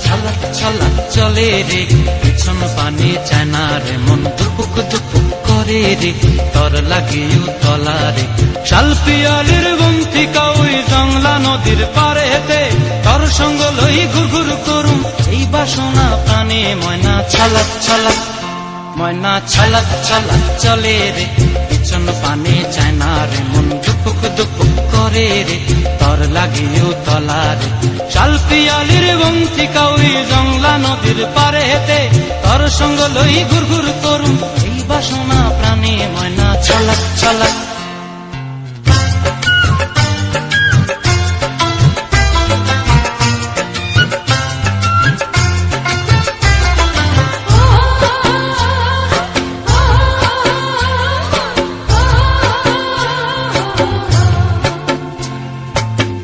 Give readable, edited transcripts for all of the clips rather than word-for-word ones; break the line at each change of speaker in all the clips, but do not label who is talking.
ছলক ছলক চলে রে, পিছন পানে চায় না রে, মন দুপুক দুপুক করে রে, তর লাগিও তলা রে। শাল পিয়ালির বন্তিকা ওই জংলা নদীর পারে হেতে, তর সঙ্গ লই ঘুর ঘুর করুম এই বাসনা প্রাণে। ময়না ছলক ছলক, ময়না ছলক ছলক চলে রে, পিছন পানে চায় না রে, মন দুপুক দুপুক করে রে, তর লাগিও তলা রে। শাল পিয়ালির বন্তিকা ওই জংলা নদীর পারে হেতে, তর সঙ্গ লই ঘুর ঘুর করুম এই বাসনা প্রাণে। ময়না ছলক ছলক।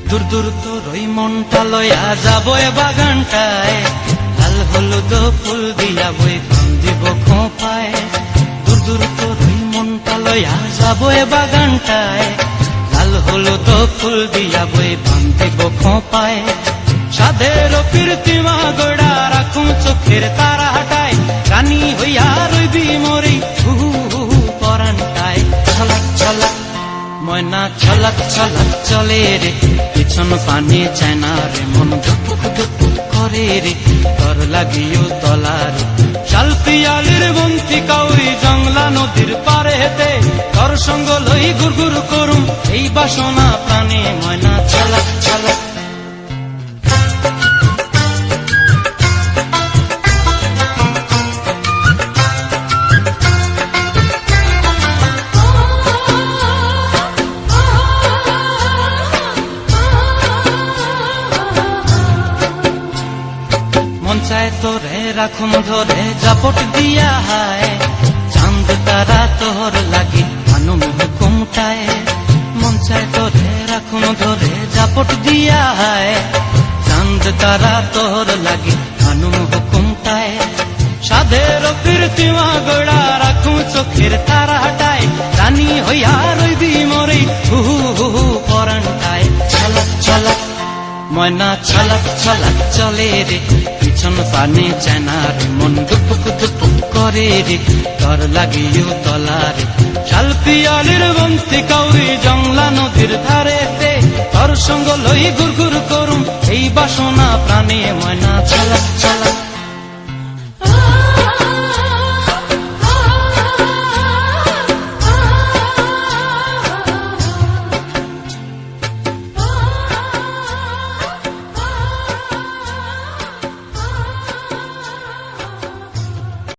দূর দূর তোর ওই মনটা লয়া যাবো এ বাগানটায়, লাল হলুদ ফুল দিয়া বই কাম দিব খোঁপায়। দূর দূর তোর ওই মনটা লয়া যাবো এ বাগানটায়, লাল হলুদ ফুল দিয়া বই কাম দিব খোঁপায়। সাধের কীর্তিমা গোড়া রাখুন চোখের তারা হাটায়, রানী হইয়া রইবি মরি হু হু পরানটায়। ছলক ছলক, ময়না ছলক ছলক চলে রে, পিছন পানে চায় না রে, মন দুপুক দুপুক করে রে, তর লাগিও তলা রে। শাল পিয়ালির বন্তিকা ওই জংলা নদীর পারে হেতে, তর সঙ্গ লই ঘুর ঘুর করুম এই বাসনা প্রাণে। ময়না ছলক ছলক। মন চায় তোরে রাখুন ধরে জাপট দিয়া হায়, চাঁদ তারা তোর লাগি মানুম হুকুমটায়। মন চায় তোরে রাখুন ধরে জাপট দিয়া হায়, চাঁদ তারা তোর লাগি মানুম হুকুমটায়। সাধের কীর্তিমা গোড়া রাখুন চোখের তারা হাটায়, রানী হইয়া রইবি মরি হু হু পরানটায়। ছলক ছলক, ময়না ছলক ছলক চলে রে, পিছন পানে চায় না রে, মন দুপুক দুপুক করে রে, তর লাগিও তলা রে। শাল পিয়ালির বন্তিকা ওই জংলা নদীর ধারেতে, তর সঙ্গ লই ঘুর ঘুর করুম এই বাসনা প্রাণে। ময়না ছলক ছলক।